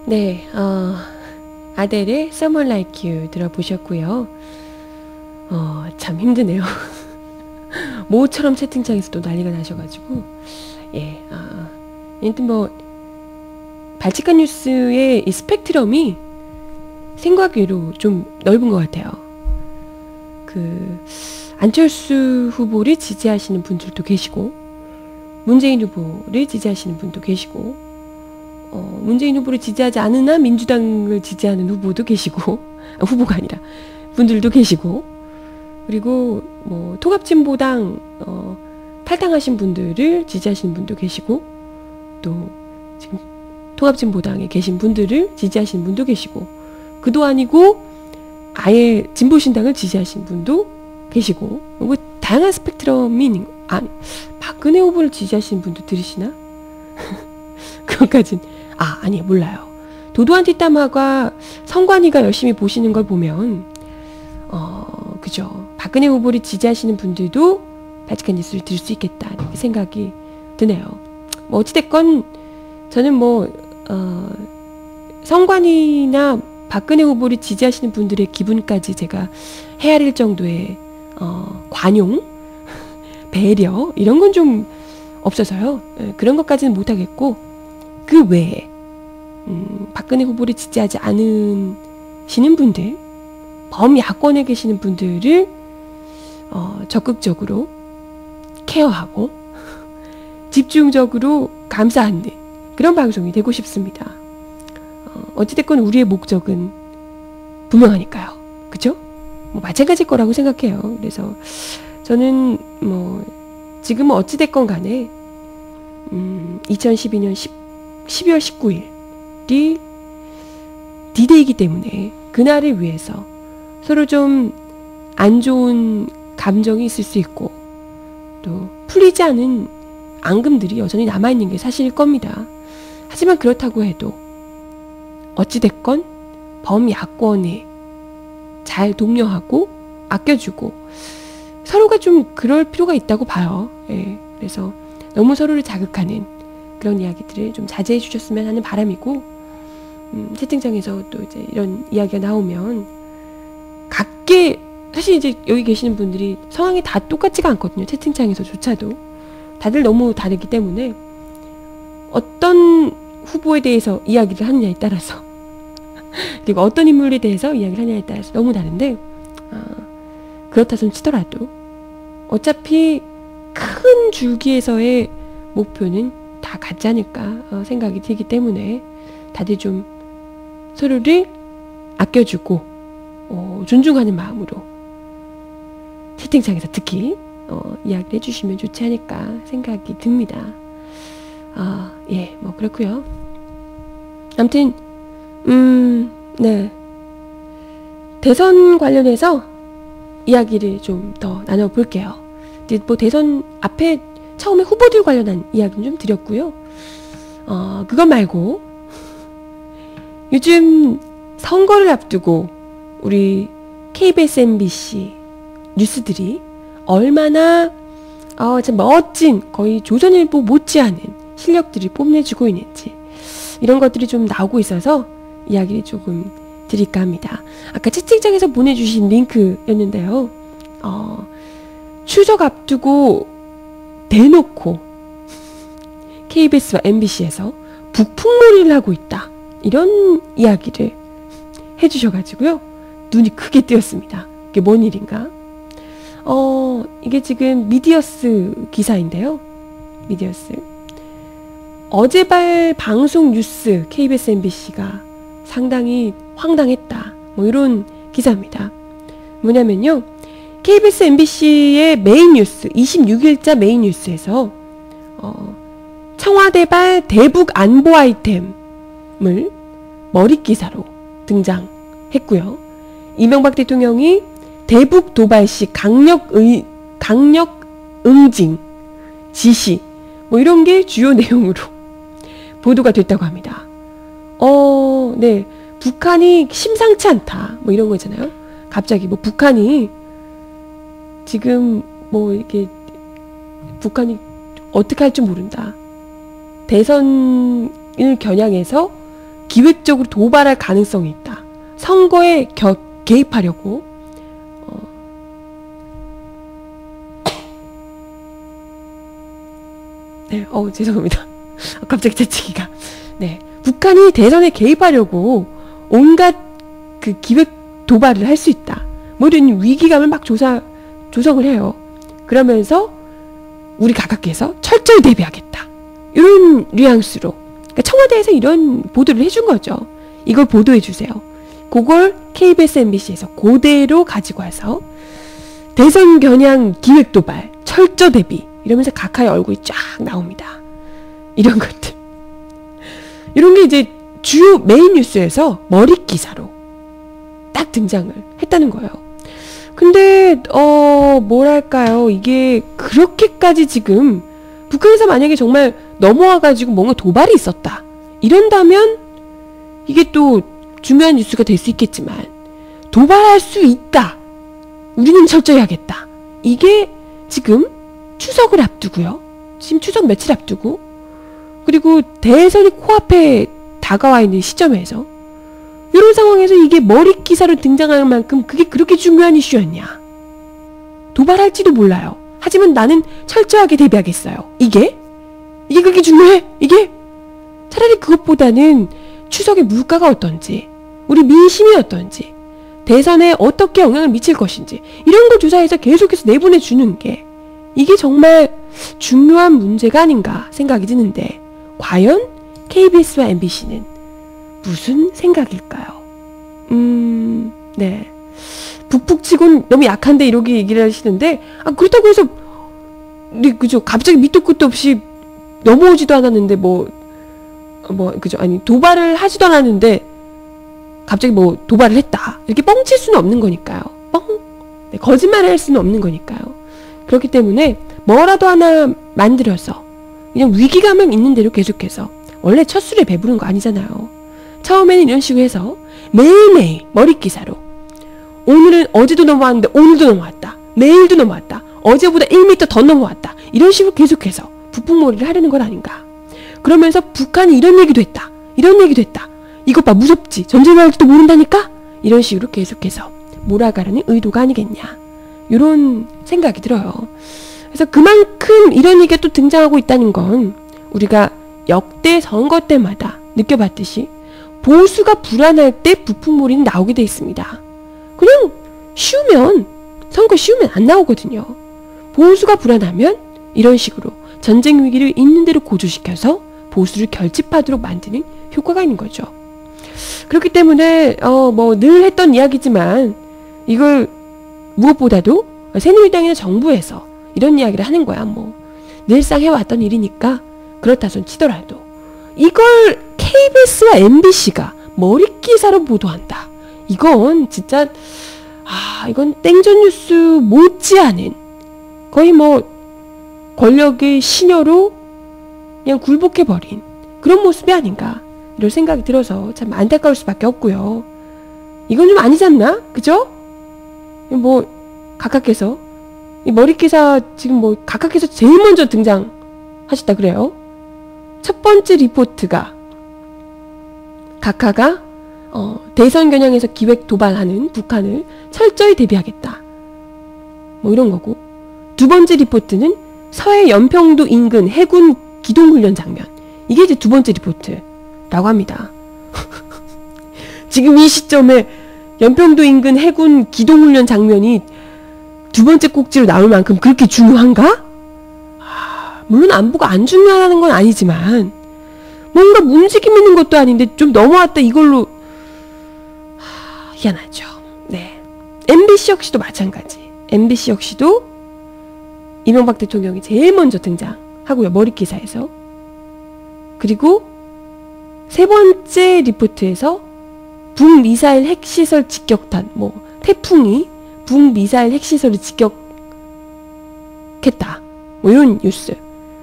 네, 아델의 Someone Like You 들어보셨고요. 참 힘드네요. 모처럼 채팅창에서 또 난리가 나셔가지고, 예, 아무튼 뭐, 발칙한 뉴스의 이 스펙트럼이 생각 외로 좀 넓은 것 같아요. 안철수 후보를 지지하시는 분들도 계시고, 문재인 후보를 지지하시는 분도 계시고, 문재인 후보를 지지하지 않으나 민주당을 지지하는 후보도 계시고, 후보가 아니라 분들도 계시고, 그리고 뭐 통합진보당 탈당하신 분들을 지지하시는 분도 계시고, 또 지금 통합진보당에 계신 분들을 지지하시는 분도 계시고, 그도 아니고 아예 진보신당을 지지하시는 분도 계시고, 뭐 다양한 스펙트럼이 있는 거. 박근혜 후보를 지지하시는 분도 들으시나? 그것까진 아니 몰라요. 도도한 뒷담화가 성관이가 열심히 보시는 걸 보면 그죠. 박근혜 후보를 지지하시는 분들도 발칙한 뉴스를 들을 수 있겠다 이렇게 생각이 드네요. 뭐 어찌됐건 저는 뭐 성관이나 박근혜 후보를 지지하시는 분들의 기분까지 제가 헤아릴 정도의 관용, 배려 이런 건 좀 없어서요. 그런 것까지는 못하겠고, 그 외에 박근혜 후보를 지지하지 않으시는 분들, 범야권에 계시는 분들을 적극적으로 케어하고 집중적으로 감싸는 그런 방송이 되고 싶습니다. 어찌됐건 우리의 목적은 분명하니까요. 그죠? 뭐 마찬가지일 거라고 생각해요. 그래서 저는 뭐 지금은 어찌됐건 간에 2012년 12월 19일이 D-Day이기 때문에 그날을 위해서 서로 좀 안 좋은 감정이 있을 수 있고 또 풀리지 않은 앙금들이 여전히 남아있는 게 사실일 겁니다. 하지만 그렇다고 해도 어찌됐건 범야권에 잘 독려하고 아껴주고 서로가 좀 그럴 필요가 있다고 봐요. 예, 그래서 너무 서로를 자극하는 그런 이야기들을 좀 자제해 주셨으면 하는 바람이고, 채팅창에서 또 이제 이런 이야기가 나오면 각계 사실 이제 여기 계시는 분들이 성향이 다 똑같지가 않거든요. 채팅창에서조차도 다들 너무 다르기 때문에 어떤 후보에 대해서 이야기를 하느냐에 따라서 그리고 어떤 인물에 대해서 이야기를 하느냐에 따라서 너무 다른데, 그렇다 손 치더라도 어차피 큰 줄기에서의 목표는 다 같지 않을까 생각이 들기 때문에 다들 좀 서로를 아껴주고 존중하는 마음으로 채팅창에서 특히 이야기를 해주시면 좋지 않을까 생각이 듭니다. 예, 뭐 그렇고요. 아무튼 네, 대선 관련해서 이야기를 좀 더 나눠볼게요. 뭐 대선 앞에 처음에 후보들 관련한 이야기는 좀 드렸고요. 그것 말고 요즘 선거를 앞두고 우리 KBS, MBC 뉴스들이 얼마나 참 멋진 거의 조선일보 못지않은 실력들을 뽐내주고 있는지 이런 것들이 좀 나오고 있어서 이야기를 조금 드릴까 합니다. 아까 채팅창에서 보내주신 링크였는데요. 추석 앞두고 대놓고 KBS와 MBC에서 북풍놀이를 하고 있다. 이런 이야기를 해주셔가지고요. 눈이 크게 뜨였습니다. 이게 뭔 일인가? 이게 지금 미디어스 기사인데요. 미디어스. 어제발 방송 뉴스 KBS, MBC가 상당히 황당했다. 뭐 이런 기사입니다. 뭐냐면요. KBS, MBC의 메인 뉴스, 26일자 메인 뉴스에서 청와대발 대북 안보 아이템을 머릿 기사로 등장했고요. 이명박 대통령이 대북 도발 시 강력 응징 지시 뭐 이런 게 주요 내용으로 보도가 됐다고 합니다. 네, 북한이 심상치 않다 뭐 이런 거 있잖아요. 갑자기 뭐 북한이 지금 뭐 이렇게 북한이 어떻게 할지 모른다. 대선을 겨냥해서 기획적으로 도발할 가능성이 있다. 선거에 개입하려고 네, 죄송합니다. 갑자기 재치기가. 네, 북한이 대선에 개입하려고 온갖 그 기획 도발을 할 수 있다. 뭐 이런 위기감을 막 조성을 해요. 그러면서 우리 각하께서 철저히 대비하겠다. 이런 뉘앙스로. 그러니까 청와대에서 이런 보도를 해준 거죠. 이걸 보도해 주세요. 그걸 KBS, MBC에서 그대로 가지고 와서 대선 겨냥 기획 도발, 철저 대비 이러면서 각하의 얼굴이 쫙 나옵니다. 이런 것들. 이런 게 이제 주요 메인 뉴스에서 머릿 기사로 딱 등장을 했다는 거예요. 근데 뭐랄까요, 이게 그렇게까지 지금 북한에서 만약에 정말 넘어와가지고 뭔가 도발이 있었다 이런다면 이게 또 중요한 뉴스가 될 수 있겠지만, 도발할 수 있다, 우리는 철저히 하겠다, 이게 지금 추석을 앞두고요, 지금 추석 며칠 앞두고, 그리고 대선이 코앞에 다가와 있는 시점에서 이런 상황에서 이게 머릿 기사로 등장할 만큼 그게 그렇게 중요한 이슈였냐. 도발할지도 몰라요. 하지만 나는 철저하게 대비하겠어요. 이게 그렇게 중요해? 이게? 차라리 그것보다는 추석의 물가가 어떤지, 우리 민심이 어떤지, 대선에 어떻게 영향을 미칠 것인지 이런 걸 조사해서 계속해서 내보내주는 게 이게 정말 중요한 문제가 아닌가 생각이 드는데, 과연 KBS와 MBC는 무슨 생각일까요? 네. 북북치곤 너무 약한데 이렇게 얘기를 하시는데, 그렇다고 해서 그죠, 갑자기 밑도 끝도 없이 넘어오지도 않았는데 그죠, 아니 도발을 하지도 않았는데 갑자기 도발을 했다 이렇게 뻥칠 수는 없는 거니까요. 네, 거짓말을 할 수는 없는 거니까요. 그렇기 때문에 뭐라도 하나 만들어서 그냥 위기감은 있는 대로 계속해서, 원래 첫 술에 배부른 거 아니잖아요. 처음에는 이런 식으로 해서 매일매일 머릿기사로, 오늘은 어제도 넘어왔는데 오늘도 넘어왔다, 내일도 넘어왔다, 어제보다 1m 더 넘어왔다, 이런 식으로 계속해서 북풍몰이를 하려는 건 아닌가. 그러면서 북한이 이런 얘기도 했다, 이런 얘기도 했다, 이것 봐 무섭지, 전쟁이 할지도 모른다니까, 이런 식으로 계속해서 몰아가려는 의도가 아니겠냐, 이런 생각이 들어요. 그래서 그만큼 이런 얘기가 또 등장하고 있다는 건 우리가 역대 선거 때마다 느껴봤듯이 보수가 불안할 때 북풍몰이는 나오게 돼 있습니다. 그냥 선거 쉬우면 안 나오거든요. 보수가 불안하면 이런 식으로 전쟁 위기를 있는 대로 고조시켜서 보수를 결집하도록 만드는 효과가 있는 거죠. 그렇기 때문에 늘 했던 이야기지만, 이걸 무엇보다도 새누리당이나 정부에서 이런 이야기를 하는 거야. 늘상 해왔던 일이니까 그렇다 손 치더라도 이걸 KBS와 MBC가 머릿기사로 보도한다. 이건 진짜 이건 땡전 뉴스 못지않은, 거의 권력의 신여로 그냥 굴복해버린 그런 모습이 아닌가, 이런 생각이 들어서 참 안타까울 수밖에 없고요. 이건 좀 아니지 않나? 그죠? 각하께서 이 머릿기사 지금 각하께서 제일 먼저 등장하셨다 그래요. 첫 번째 리포트가 각하가 대선 겨냥해서 기획 도발하는 북한을 철저히 대비하겠다, 이런 거고, 두 번째 리포트는 서해 연평도 인근 해군 기동훈련 장면, 이게 이제 두 번째 리포트라고 합니다. 지금 이 시점에 연평도 인근 해군 기동훈련 장면이 두 번째 꼭지로 나올 만큼 그렇게 중요한가? 물론 안보가 안 중요하다는 건 아니지만 뭔가 움직임 있는 것도 아닌데 좀 넘어왔다, 이걸로 희한하죠. 네. MBC 역시도 마찬가지. MBC 역시도 이명박 대통령이 제일 먼저 등장하고요, 머릿기사에서. 그리고 세 번째 리포트에서 북미사일 핵시설 직격탄, 태풍이 북미사일 핵시설을 직격했다, 이런 뉴스.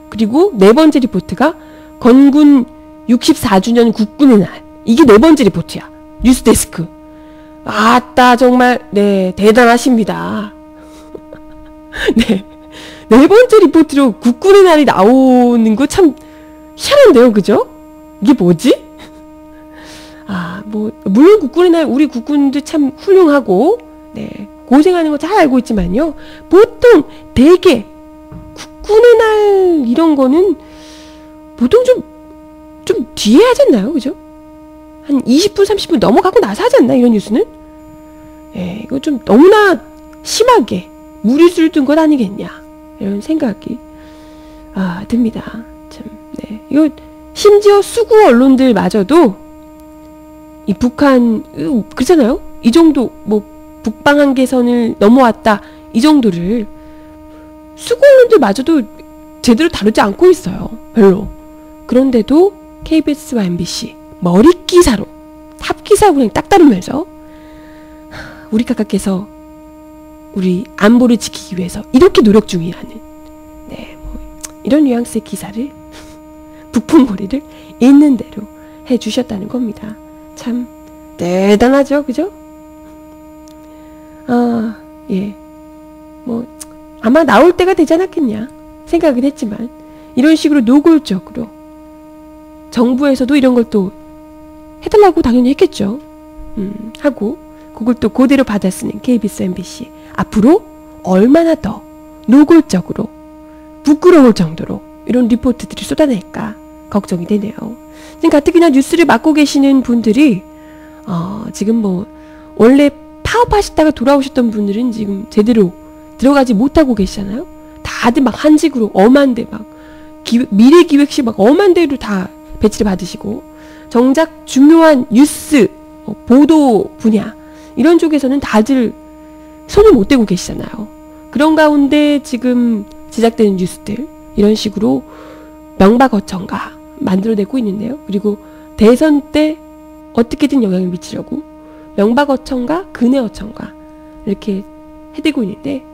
그리고 네 번째 리포트가 건군 64주년 국군의 날, 이게 네 번째 리포트야. 뉴스데스크. 아따, 정말 네, 대단하십니다. 네, 네 번째 리포트로 국군의 날이 나오는 거 참 희한한데요, 그죠? 이게 뭐지? 뭐 물론 국군의 날 우리 국군도 참 훌륭하고 네, 고생하는 거 잘 알고 있지만요. 보통 대개 국군의 날 이런 거는 보통 좀 뒤에 하지 않나요? 그죠? 한 20분, 30분 넘어가고 나서 하지 않나? 이런 뉴스는? 예, 이거 좀 너무나 심하게 무리수를 둔 것 아니겠냐? 이런 생각이, 듭니다. 참, 네. 이거, 심지어 수구 언론들마저도, 이 북한, 그렇잖아요? 이 정도, 뭐, 북방 한계선을 넘어왔다. 이 정도를, 수구 언론들마저도 제대로 다루지 않고 있어요. 별로. 그런데도 KBS와 MBC 머릿기사로 탑기사로 그냥 딱 다루면서 우리 각하께서 우리 안보를 지키기 위해서 이렇게 노력 중이라는 네, 뭐 이런 뉘앙스의 기사를 북풍머리를 있는 대로 해주셨다는 겁니다. 참 대단하죠, 그죠? 예, 뭐 아마 나올 때가 되지 않았겠냐 생각은 했지만 이런 식으로 노골적으로 정부에서도 이런 걸 또 해달라고 당연히 했겠죠. 하고 그걸 또 그대로 받아쓰는 KBS, MBC 앞으로 얼마나 더 노골적으로 부끄러울 정도로 이런 리포트들을 쏟아낼까 걱정이 되네요. 지금 가뜩이나 뉴스를 맡고 계시는 분들이 지금 뭐 원래 파업하시다가 돌아오셨던 분들은 지금 제대로 들어가지 못하고 계시잖아요. 다들 막 한직으로 엄한데 막 미래기획실 막 엄한 데로 다 배치를 받으시고 정작 중요한 뉴스, 보도 분야 이런 쪽에서는 다들 손을 못 대고 계시잖아요. 그런 가운데 지금 제작되는 뉴스들 이런 식으로 명박어천가 만들어내고 있는데요. 그리고 대선 때 어떻게든 영향을 미치려고 명박어천가, 근해어천가 이렇게 해대고 있는데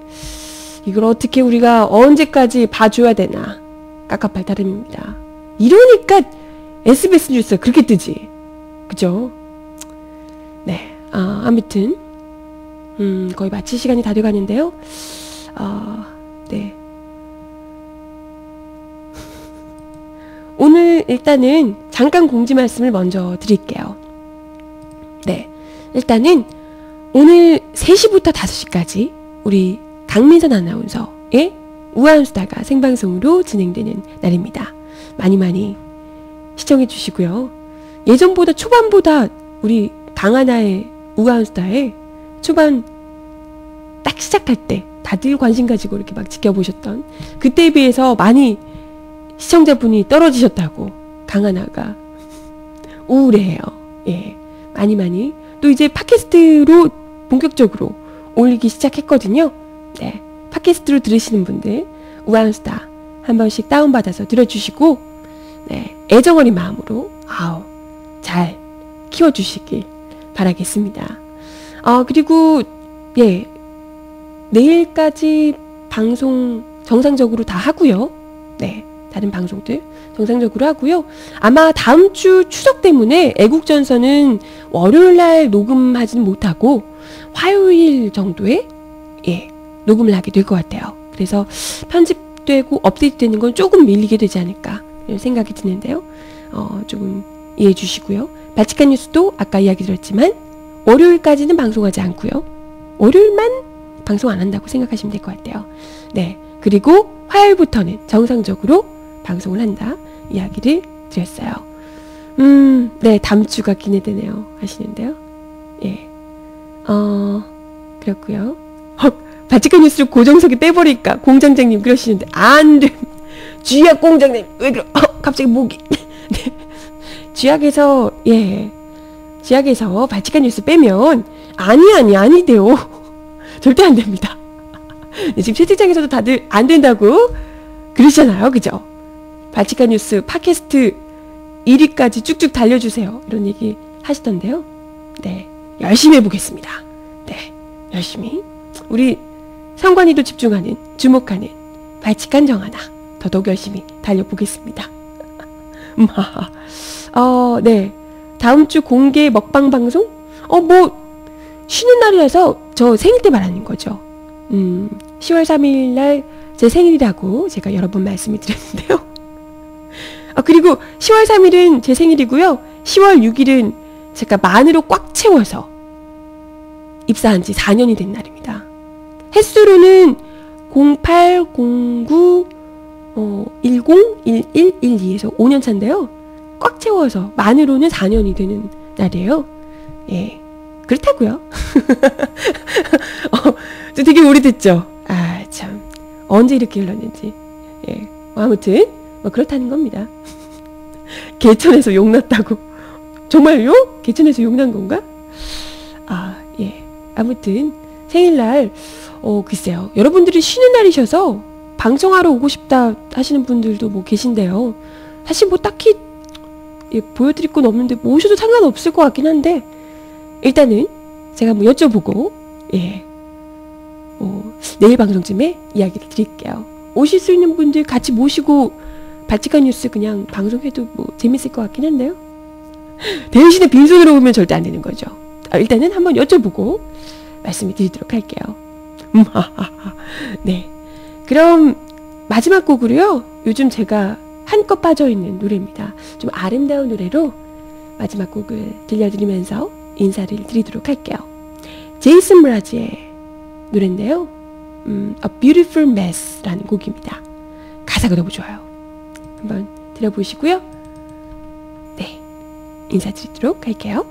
이걸 어떻게 우리가 언제까지 봐줘야 되나 깝깝할 따름입니다. 이러니까 SBS 뉴스가 그렇게 뜨지. 그죠? 네. 아무튼 거의 마칠 시간이 다 돼가는데요. 네. 오늘 일단은 잠깐 공지 말씀을 먼저 드릴게요. 네. 일단은 오늘 3시부터 5시까지 우리 강민선 아나운서의 우아한수다가 생방송으로 진행되는 날입니다. 많이 시청해 주시고요. 예전보다 초반보다 우리 강하나의 우아한수다에 초반 딱 시작할 때 다들 관심 가지고 이렇게 막 지켜보셨던 그때에 비해서 많이 시청자분이 떨어지셨다고 강하나가 우울해해요. 예, 많이 또 이제 팟캐스트로 본격적으로 올리기 시작했거든요. 네, 팟캐스트로 들으시는 분들 우아한수다 한 번씩 다운받아서 들어주시고 네, 애정어린 마음으로 잘 키워주시길 바라겠습니다. 그리고 예, 내일까지 방송 정상적으로 다 하고요. 네, 다른 방송들 정상적으로 하고요. 아마 다음 주 추석 때문에 애국전선은 월요일날 녹음하지는 못하고 화요일 정도에 예, 녹음을 하게 될 것 같아요. 그래서 편집되고 업데이트되는 건 조금 밀리게 되지 않을까 이런 생각이 드는데요. 조금 이해해 주시고요. 바치칸 뉴스도 아까 이야기 드렸지만 월요일까지는 방송하지 않고요. 월요일만 방송 안 한다고 생각하시면 될 것 같아요. 네, 그리고 화요일부터는 정상적으로 방송을 한다 이야기를 드렸어요. 네, 다음 주가 기대되네요 하시는데요. 예, 그렇고요. 바치칸 뉴스를 고정석에 빼버릴까 공장장님 그러시는데 안 돼. 쥐약 공장님 왜 그러? 갑자기 목이. 네. 쥐약에서 바치칸 뉴스 빼면 아니돼요. 절대 안 됩니다. 네, 지금 채팅창에서도 다들 안 된다고 그러시잖아요, 그죠? 바치칸 뉴스 팟캐스트 1위까지 쭉쭉 달려주세요. 이런 얘기 하시던데요. 네, 열심히 해보겠습니다. 네, 열심히 우리 상관이도 집중하는 주목하는 바치칸 정하나 더더욱 열심히 달려보겠습니다. 네, 다음 주 공개 먹방 방송? 뭐 쉬는 날이라서 저 생일 때 말하는 거죠. 10월 3일 날 제 생일이라고 제가 여러 번 말씀을 드렸는데요. 그리고 10월 3일은 제 생일이고요. 10월 6일은 제가 만으로 꽉 채워서 입사한 지 4년이 된 날입니다. 횟수로는 08, 09, 10, 11, 12에서 5년 차인데요. 꽉 채워서 만으로는 4년이 되는 날이에요. 예, 그렇다고요. 되게 오래됐죠. 아, 참. 언제 이렇게 흘렀는지. 예, 아무튼 그렇다는 겁니다. 개천에서 용났다고. 정말요? 개천에서 용난 건가? 아, 예. 아무튼 생일날 글쎄요. 여러분들이 쉬는 날이셔서 방송하러 오고 싶다 하시는 분들도 뭐 계신데요. 사실 뭐 딱히 보여드릴 건 없는데 뭐 오셔도 상관없을 것 같긴 한데 일단은 제가 뭐 여쭤보고 내일 방송쯤에 이야기를 드릴게요. 오실 수 있는 분들 같이 모시고 발칙한 뉴스 그냥 방송해도 뭐 재밌을 것 같긴 한데요. 대신에 빈손으로 오면 절대 안 되는 거죠. 일단은 한번 여쭤보고 말씀을 드리도록 할게요. 네. 그럼 마지막 곡으로요. 요즘 제가 한껏 빠져있는 노래입니다. 좀 아름다운 노래로 마지막 곡을 들려드리면서 인사를 드리도록 할게요. 제이슨 브라즈의 노래인데요. A Beautiful Mess라는 곡입니다. 가사가 너무 좋아요. 한번 들어보시고요. 네, 인사드리도록 할게요.